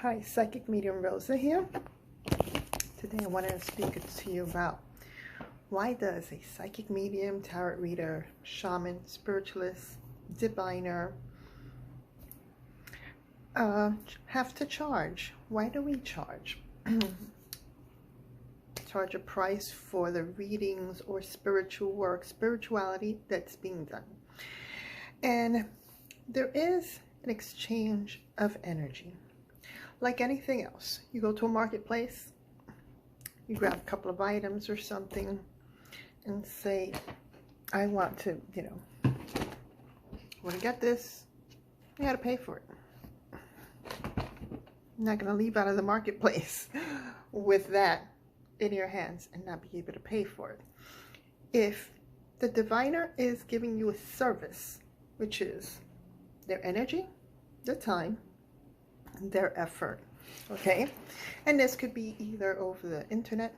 Hi, Psychic Medium Rosa here. Today I wanted to speak to you about why does a psychic medium, tarot reader, shaman, spiritualist, diviner have to charge? Why do we charge? Charge a price for the readings or spiritual work, spirituality that's being done. And there is an exchange of energy. Like anything else, you go to a marketplace, you grab a couple of items or something and say, I want to, want to get this, you got to pay for it. You're not going to leave out of the marketplace with that in your hands and not be able to pay for it. If the diviner is giving you a service, which is their energy, their time, their effort, okay, and this could be either over the internet,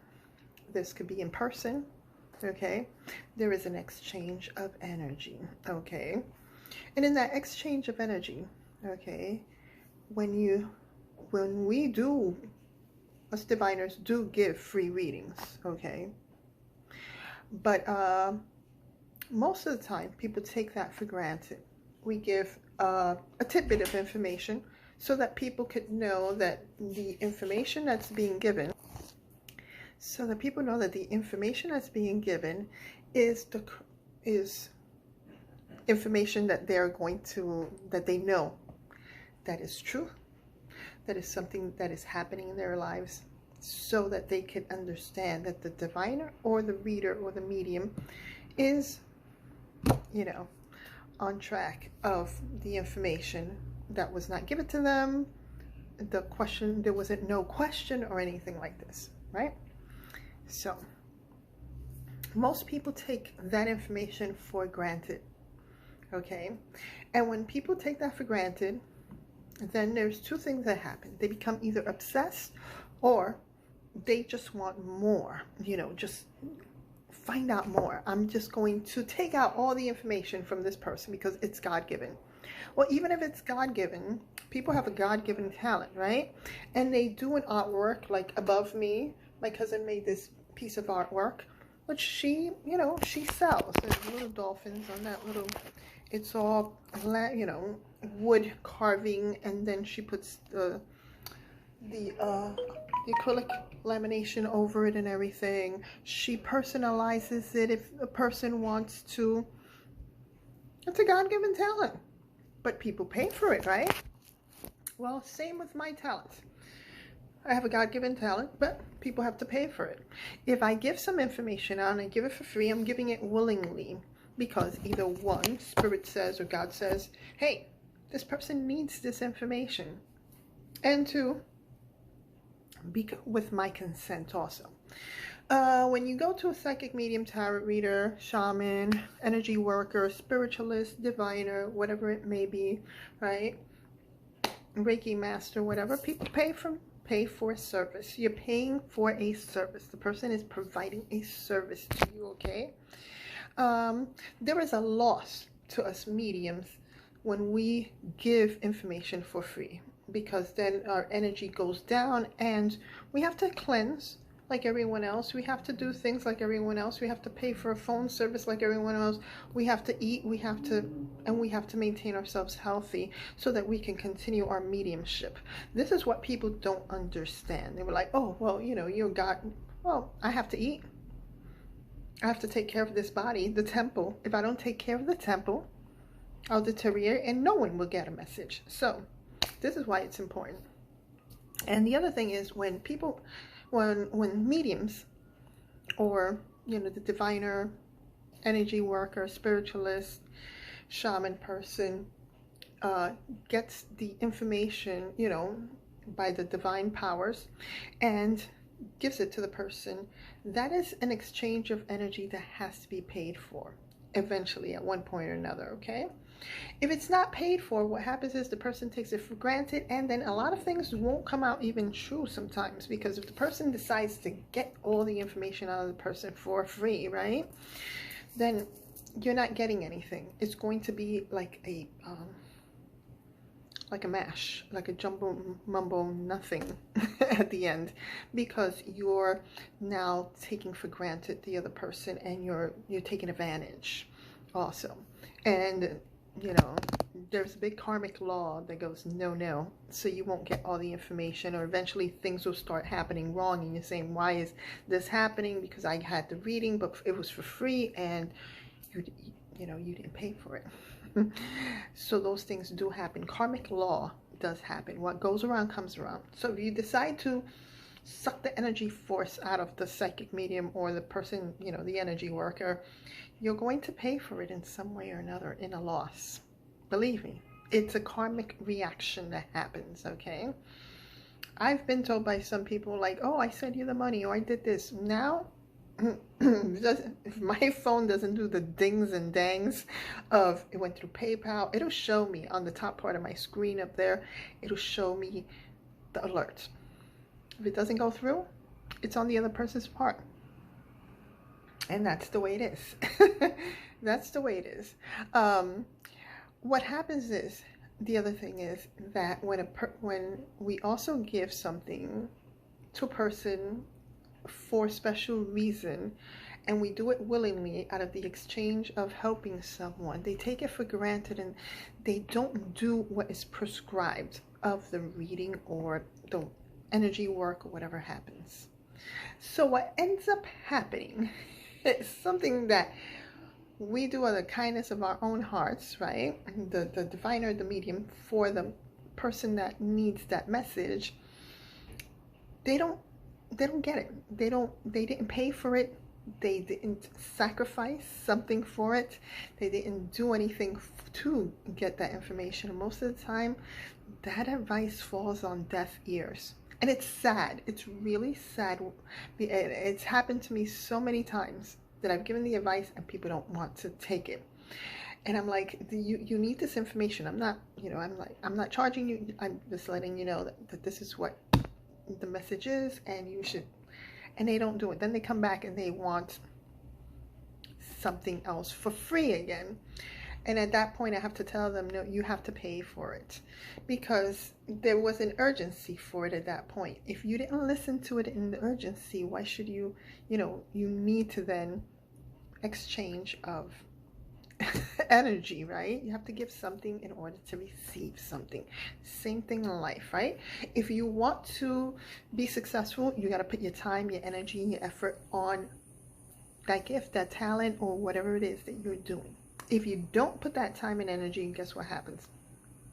this could be in person, okay, there is an exchange of energy, okay, and in that exchange of energy, okay, when we do, us diviners do give free readings, okay, but most of the time people take that for granted. We give a tidbit of information so that people could know that the information that's being given, is information that that they know that is true, that is something that is happening in their lives, so that they can understand that the diviner or the reader or the medium is, on track of the information that was not given to them. There wasn't no question or anything like this, right? So most people take that information for granted, okay? And when people take that for granted, then there's two things that happen. They become either obsessed or they just want more, just find out more. I'm just going to take out all the information from this person because it's God-given. Well, even if it's God-given, people have a God-given talent, right? And they do an artwork, like above me, my cousin made this piece of artwork, which she sells. There's little dolphins on that little, it's all, wood carving, and then she puts the acrylic lamination over it and everything. She personalizes it if a person wants to. It's a God-given talent, but people pay for it, right? Well, same with my talent. I have a God-given talent, but people have to pay for it. If I give some information out and I give it for free, I'm giving it willingly, because either one, Spirit says or God says, hey, this person needs this information, and two, with my consent also. When you go to a psychic medium, tarot reader, shaman, energy worker, spiritualist, diviner, whatever it may be, right? Reiki master, whatever, people pay for a service. You're paying for a service. The person is providing a service to you, okay? There is a loss to us mediums when we give information for free, because then our energy goes down and we have to cleanse like everyone else. We have to do things like everyone else. We have to pay for a phone service like everyone else. We have to eat, we have to maintain ourselves healthy so that we can continue our mediumship. This is what people don't understand. They were like, oh, well, you're God. Well, I have to eat. I have to take care of this body, the temple. If I don't take care of the temple, I'll deteriorate and no one will get a message. So this is why it's important. And the other thing is, when mediums, or the diviner, energy worker, spiritualist, shaman person gets the information, by the divine powers and gives it to the person, that is an exchange of energy that has to be paid for eventually at one point or another, okay? If it's not paid for, what happens is the person takes it for granted, and then a lot of things won't come out even true sometimes, because if the person decides to get all the information out of the person for free, right, then you're not getting anything. It's going to be like a like a mash, like a jumbo mumbo nothing at the end, because you're now taking for granted the other person, and you're taking advantage also. And you know, there's a big karmic law that goes no, no, so you won't get all the information, or eventually things will start happening wrong, and you're saying, why is this happening? Because I had the reading, but it was for free, and you know, you didn't pay for it. So those things do happen. Karmic law does happen. What goes around comes around. So if you decide to suck the energy force out of the psychic medium or the person, you know, the energy worker, you're going to pay for it in some way or another, in a loss. Believe me, it's a karmic reaction that happens, okay? I've been told by some people, like, oh, I sent you the money, or I did this. Now, if my phone doesn't do the dings and dangs of it went through PayPal, it'll show me on the top part of my screen up there, it'll show me the alert. If it doesn't go through, it's on the other person's part. And that's the way it is. That's the way it is. What happens is, the other thing is that when we also give something to a person for a special reason, and we do it willingly out of the exchange of helping someone, they take it for granted, and they don't do what is prescribed of the reading or the energy work or whatever happens. So what ends up happening is something that we do out of the kindness of our own hearts, right? The diviner, the medium, for the person that needs that message. They don't get it. They didn't pay for it. They didn't sacrifice something for it. They didn't do anything to get that information. And most of the time, that advice falls on deaf ears. And it's sad. It's really sad. It's happened to me so many times that I've given the advice and people don't want to take it. And I'm like, you need this information. I'm not, you know, I'm not charging you. I'm just letting you know that this is what the message is, and you should. And they don't do it. Then they come back and they want something else for free again. And at that point, I have to tell them, no, you have to pay for it, because there was an urgency for it at that point. If you didn't listen to it in the urgency, why should you, you know, you need to then exchange of energy, right? You have to give something in order to receive something. Same thing in life, right? If you want to be successful, you got to put your time, your energy, your effort on that gift, that talent, or whatever it is that you're doing. If you don't put that time and energy, guess what happens?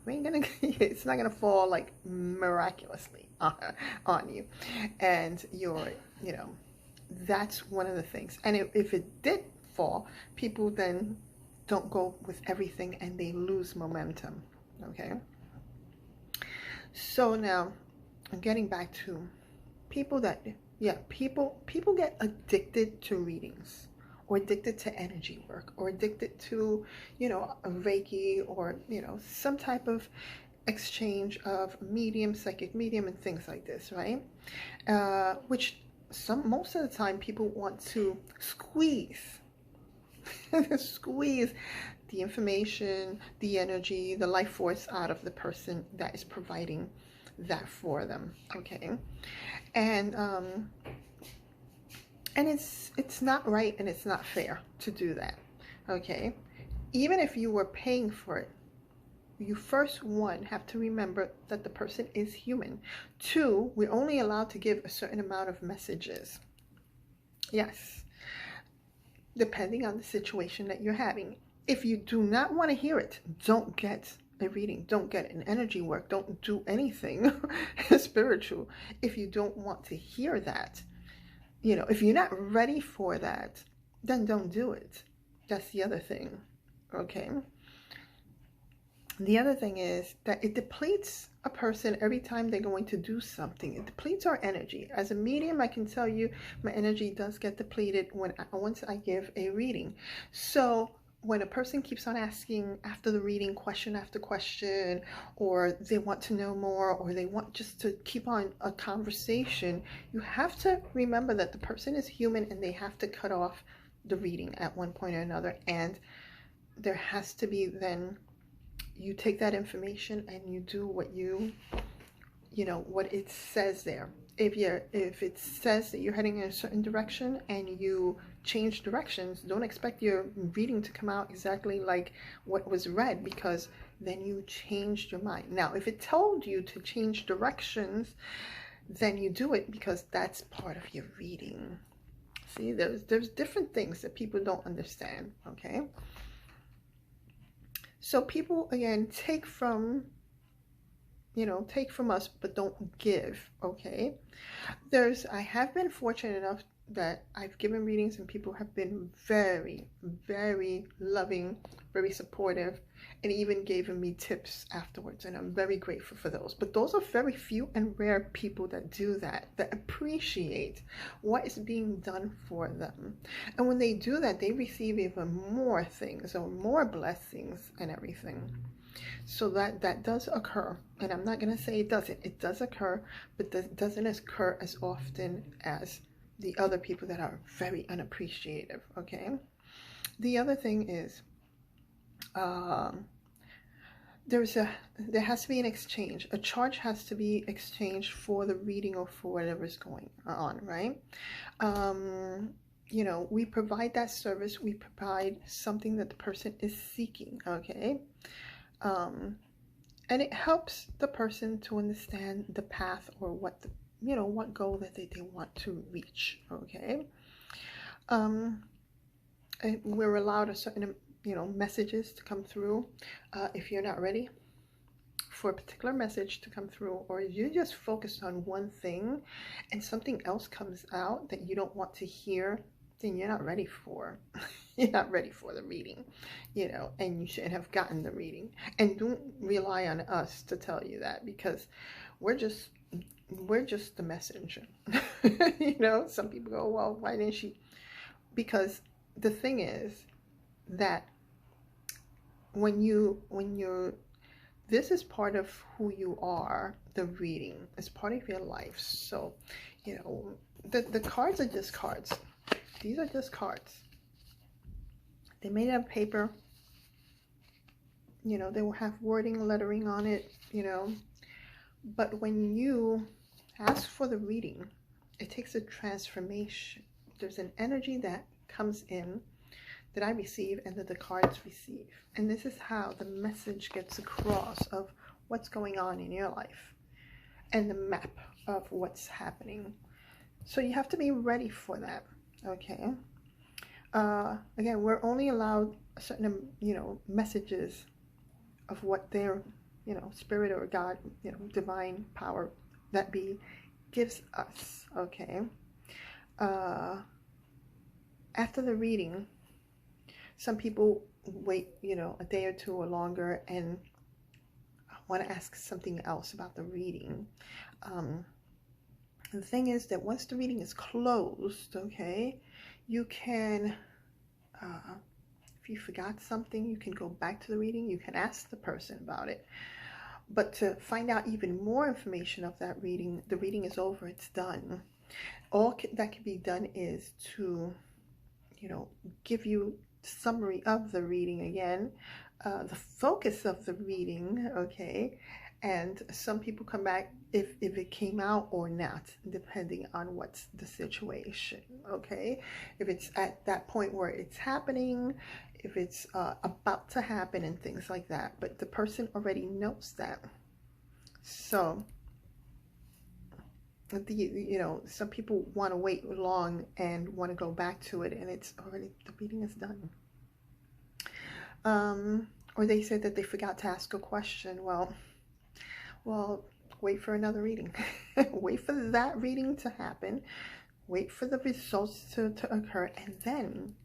It's not gonna fall like miraculously on you. And you're, you know, that's one of the things. And if it did fall, people then don't go with everything and they lose momentum. Okay. So now I'm getting back to people that, people get addicted to readings, or addicted to energy work, or addicted to, you know, a Reiki, or, you know, some type of exchange of medium, psychic medium, and things like this, right? Which most of the time people want to squeeze squeeze the information, the energy, the life force out of the person that is providing that for them. Okay. And it's not right, and it's not fair to do that. Okay. Even if you were paying for it, you first, one, have to remember that the person is human. Two, we're only allowed to give a certain amount of messages. Yes. Depending on the situation that you're having. If you do not want to hear it, don't get a reading, don't get an energy work, don't do anything spiritual if you don't want to hear that. You know, if you're not ready for that, then don't do it. That's the other thing. Okay. The other thing is that it depletes a person every time they're going to do something. It depletes our energy. As a medium, I can tell you my energy does get depleted once I give a reading. So when a person keeps on asking after the reading, question after question, or they want to know more, or they want just to keep on a conversation, you have to remember that the person is human and they have to cut off the reading at one point or another. And there has to be then, you take that information and you do what what it says there. If it says that you're heading in a certain direction and you change directions, don't expect your reading to come out exactly like what was read, because then you changed your mind. Now, if it told you to change directions, then you do it because that's part of your reading. See, there's different things that people don't understand, okay? So people, again, take from us, but don't give, okay? I have been fortunate enough that I've given readings and people have been very, very loving, very supportive, and even given me tips afterwards, and I'm very grateful for those. But those are very few and rare people that do that appreciate what is being done for them. And when they do that, they receive even more things or more blessings and everything. So that does occur, and I'm not going to say it doesn't. It does occur, but that doesn't occur as often as the other people that are very unappreciative, okay? The other thing is, there has to be an exchange. A charge has to be exchanged for the reading or for whatever's going on, right? We provide that service. We provide something that the person is seeking, okay? And it helps the person to understand the path or what goal that they want to reach, okay? We're allowed a certain messages to come through. If you're not ready for a particular message to come through, or you just focus on one thing and something else comes out that you don't want to hear, then you're not ready for you're not ready for the reading, and you shouldn't have gotten the reading. And don't rely on us to tell you that, because we're just the messenger. Some people go, well, why didn't she? Because the thing is that when you're this is part of who you are. The reading is part of your life. So the cards are just cards. These are just cards. They made out of paper. They will have wording, lettering on it, but when you ask for the reading, it takes a transformation. There's an energy that comes in that I receive and that the cards receive. And this is how the message gets across of what's going on in your life and the map of what's happening. So you have to be ready for that, okay? Again, we're only allowed a certain, messages of what their, spirit or God, divine power that be gives us, okay? After the reading, some people wait, a day or two or longer and want to ask something else about the reading. The thing is that once the reading is closed, okay, you can, if you forgot something, you can go back to the reading. You can ask the person about it. But to find out even more information of that reading, the reading is over, it's done. All that can be done is to, give you the summary of the reading again, the focus of the reading, okay? And some people come back if it came out or not, depending on what's the situation, okay? If it's at that point where it's happening, if it's about to happen and things like that. But the person already knows that. So, some people want to wait long and want to go back to it, and it's already, the reading is done. Or they said that they forgot to ask a question. Well, wait for another reading. Wait for that reading to happen. Wait for the results to occur, and then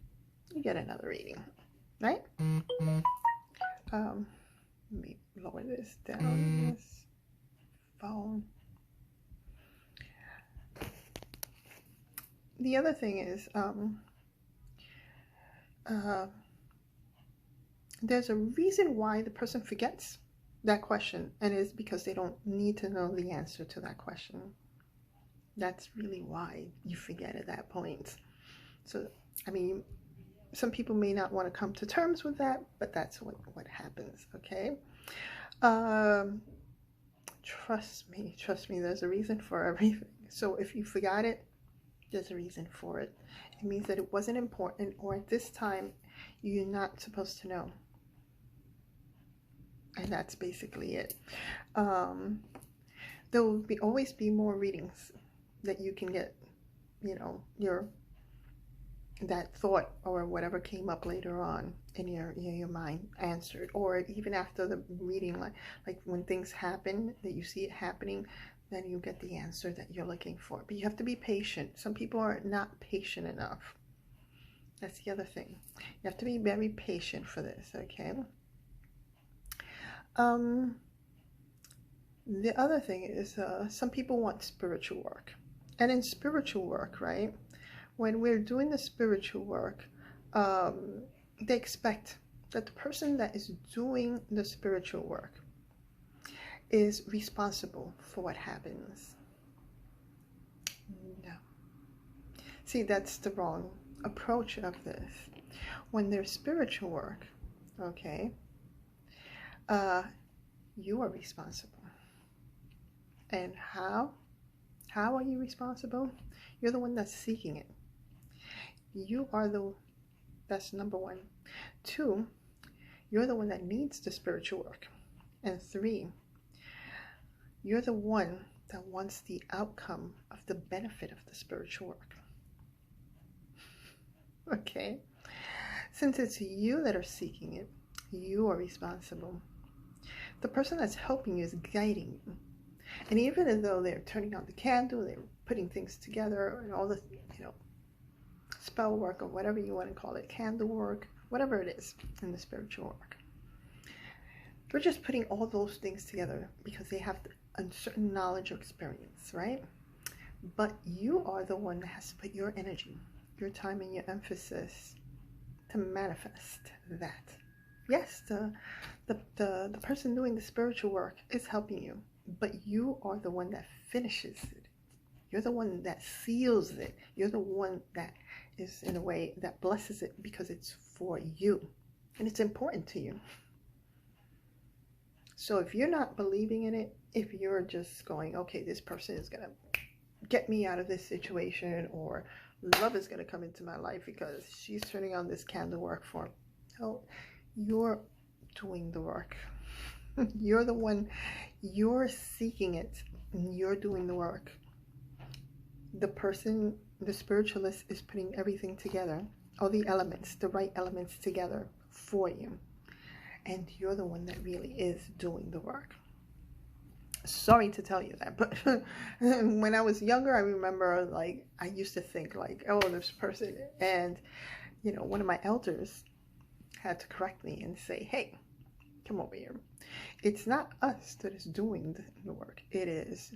you get another reading, right? Let me lower this down, this phone. The other thing is, there's a reason why the person forgets that question, and it's because they don't need to know the answer to that question. That's really why you forget at that point. So, I mean, Some people may not want to come to terms with that, but that's what happens, okay? Trust me, there's a reason for everything. So if you forgot it, there's a reason for it. It means that it wasn't important, or at this time, you're not supposed to know. And that's basically it. There will always be more readings that you can get, you know, that thought or whatever came up later on in your mind answered, or even after the reading, like when things happen that you see it happening, then you get the answer that you're looking for. But you have to be patient. Some people are not patient enough. That's the other thing. You have to be very patient for this, okay? The other thing is some people want spiritual work. And in spiritual work, right, when we're doing the spiritual work, they expect that the person that is doing the spiritual work is responsible for what happens. No. See, that's the wrong approach of this. When there's spiritual work, okay, you are responsible. And how? How are you responsible? You're the one that's seeking it. You are that's number one. 2, you're the one that needs the spiritual work. And 3, you're the one that wants the outcome of the benefit of the spiritual work. Okay? Since it's you that are seeking it, you are responsible. The person that's helping you is guiding you. And even though they're turning on the candle, they're putting things together, and all the, you know, spell work or whatever you want to call it, candle work, whatever it is in the spiritual work, they're just putting all those things together because they have a certain knowledge or experience, right? But you are the one that has to put your energy, your time, and your emphasis to manifest that. Yes, the person doing the spiritual work is helping you, but you are the one that finishes it. You're the one that seals it. You're the one that is, in a way, that blesses it because it's for you and it's important to you. So if you're not believing in it, if you're just going, okay, this person is going to get me out of this situation, or love is going to come into my life because she's turning on this candle work for me. No, you're doing the work. You're the one, you're seeking it, and you're doing the work. The person, the spiritualist, is putting everything together, all the elements, the right elements together for you. And you're the one that really is doing the work. Sorry to tell you that, but when I was younger, I remember, like, I used to think, like, oh, this person, and, you know, one of my elders had to correct me and say, hey, come over here. It's not us that is doing the work. It is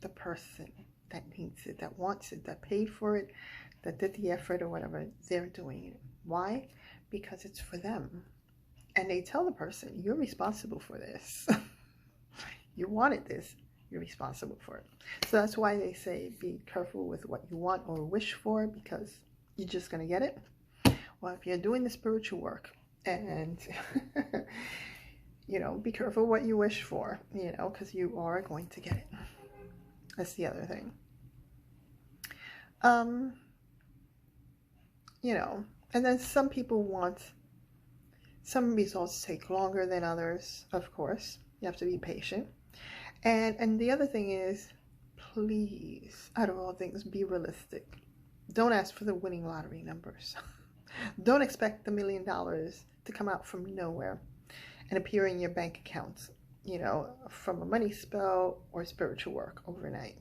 the person that needs it, that wants it, that paid for it, that did the effort or whatever. They're doing it. Why? Because it's for them. And they tell the person, you're responsible for this. You wanted this, you're responsible for it. So that's why they say be careful with what you want or wish for, because you're just going to get it. Well, if you're doing the spiritual work, and you know, be careful what you wish for, you know, because you are going to get it. That's the other thing. You know, and then some people want, some results take longer than others, of course. You have to be patient. And the other thing is, please, out of all things, be realistic. Don't ask for the winning lottery numbers. Don't expect the $1 million to come out from nowhere and appear in your bank accounts, you know, from a money spell or spiritual work overnight.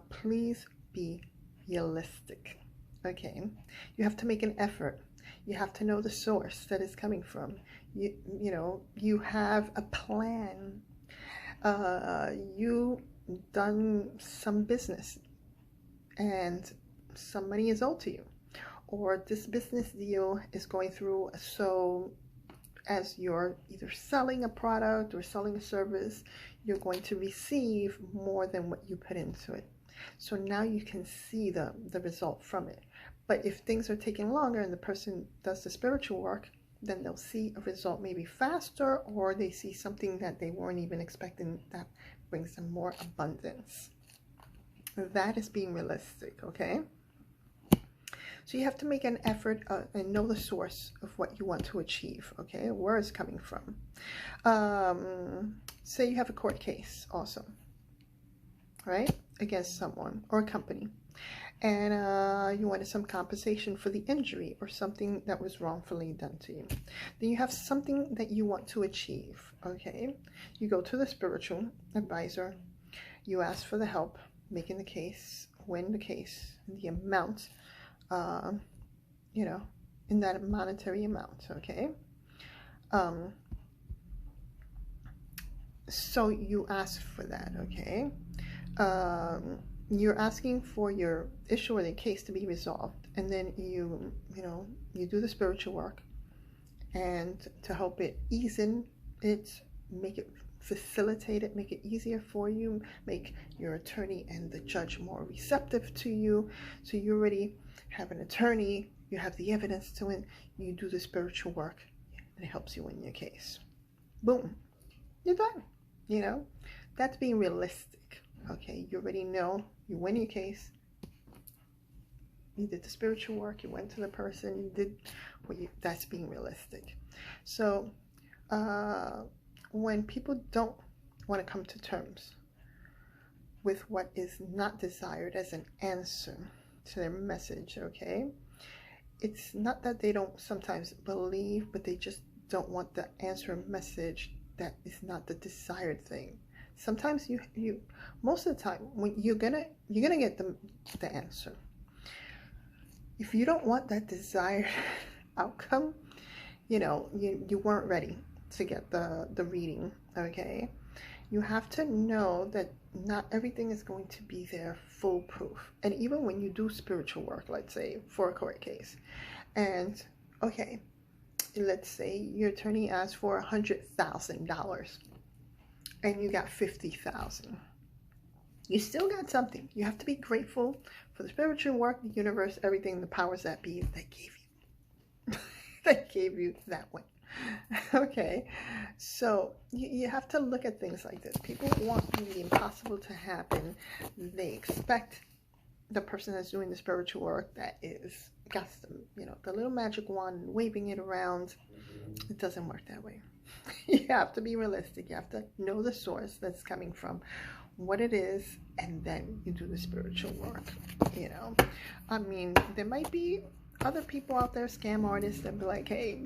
Please be realistic, okay? You have to make an effort. You have to know the source that it's coming from. You know, you have a plan. You done some business and some money is owed to you, or this business deal is going through, so as you're either selling a product or selling a service, you're going to receive more than what you put into it. So now you can see the result from it. But if things are taking longer and the person does the spiritual work, then they'll see a result maybe faster, or they see something that they weren't even expecting that brings them more abundance. That is being realistic, okay? So you have to make an effort and know the source of what you want to achieve, okay? Where it's coming from. Say you have a court case also, right? Against someone or a company. And you wanted some compensation for the injury or something that was wrongfully done to you. Then you have something that you want to achieve, okay? You go to the spiritual advisor, you ask for the help, making the case, win the case, the amount, you know, in that monetary amount, okay? So you ask for that, okay? You're asking for your issue or the case to be resolved, and then you do the spiritual work and to help it ease it, make it facilitate it, make it easier for you, make your attorney and the judge more receptive to you. So you already have an attorney, you have the evidence to it, you do the spiritual work, and it helps you win your case. Boom, you're done. You know, that's being realistic. Okay, you already know, you win your case, you did the spiritual work, you went to the person, you did what you, that's being realistic. So when people don't want to come to terms with what is not desired as an answer to their message, okay, it's not that they don't sometimes believe, but they just don't want the answer or message that is not the desired thing. Sometimes you most of the time when you're gonna get the answer. If you don't want that desired outcome, you weren't ready to get the reading, okay? You have to know that not everything is going to be there foolproof. And even when you do spiritual work, let's say for a court case, and okay, let's say your attorney asked for $100,000 and you got $50,000. You still got something. You have to be grateful for the spiritual work, the universe, everything, the powers that be that gave you that gave you that one. Okay, so you have to look at things like this. People want the impossible to happen. They expect the person that's doing the spiritual work that is got some, the little magic wand and waving it around. It doesn't work that way. You have to be realistic. You have to know the source that's coming from, what it is, and then you do the spiritual work. I mean, there might be other people out there, scam artists, that be like, hey,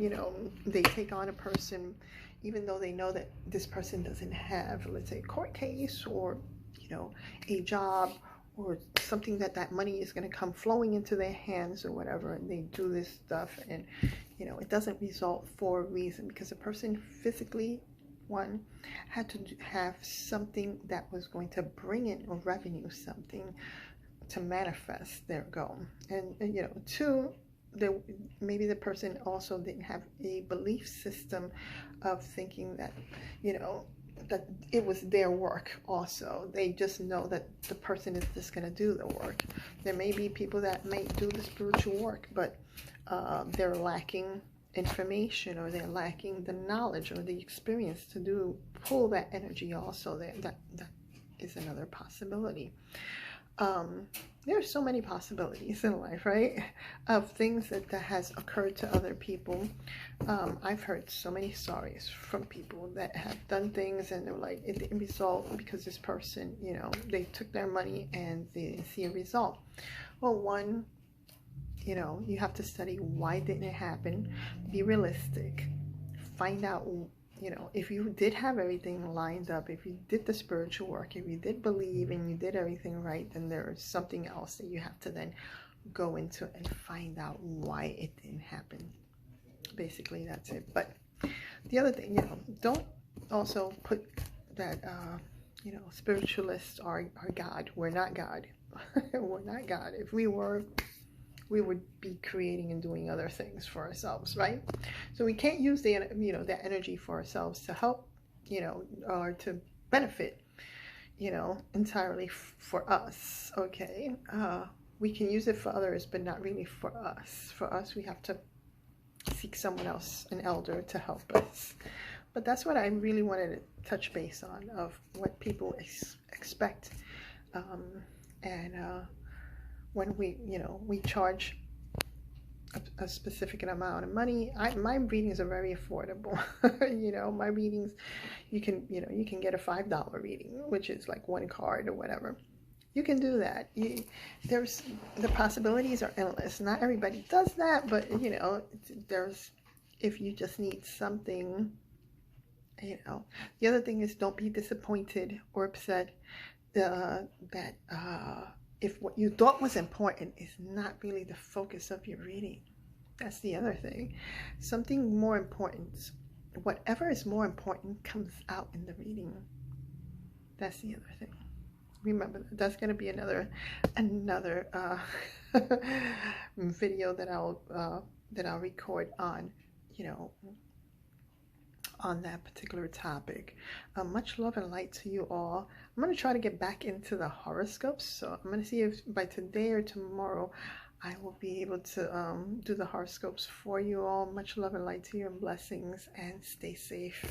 they take on a person even though they know that this person doesn't have, let's say, a court case or a job or something that money is going to come flowing into their hands or whatever, and they do this stuff, and it doesn't result for a reason, because the person physically, one, had to have something that was going to bring in a revenue, something to manifest their goal. And two, maybe the person also didn't have a belief system of thinking that that it was their work also. They just know that the person is just going to do the work. There may be people that might do the spiritual work, but they're lacking information, or they're lacking the knowledge or the experience to pull that energy also. That is another possibility. There are so many possibilities in life, right? Of things that has occurred to other people. I've heard so many stories from people that have done things and they're like, it didn't result because this person, they took their money and they didn't see a result. Well, one, you have to study why didn't it happen, be realistic, find out, if you did have everything lined up, if you did the spiritual work, if you did believe and you did everything right, then there's something else that you have to then go into and find out why it didn't happen. Basically, that's it. But the other thing, don't also put that, spiritualists are God. We're not God. We're not God. If we were, we would be creating and doing other things for ourselves, right? So we can't use that energy for ourselves to help, or to benefit, you know, entirely for us, okay? We can use it for others, but not really for us. For us, we have to seek someone else, an elder, to help us. But that's what I really wanted to touch base on, of what people expect. And when we, you know, we charge a specific amount of money. My readings are very affordable. You know, my readings, you can get a $5 reading, which is like one card or whatever. You can do that. There's, the possibilities are endless. Not everybody does that, but you know, there's, if you just need something, you know. The other thing is, don't be disappointed or upset that if what you thought was important is not really the focus of your reading. That's the other thing. Something more important, whatever is more important, comes out in the reading. That's the other thing. Remember, that's going to be another video that I'll record on, you know, on that particular topic. Much love and light to you all. I'm going to try to get back into the horoscopes, so I'm going to see if by today or tomorrow I will be able to do the horoscopes for you all. Much love and light to you, and blessings, and stay safe.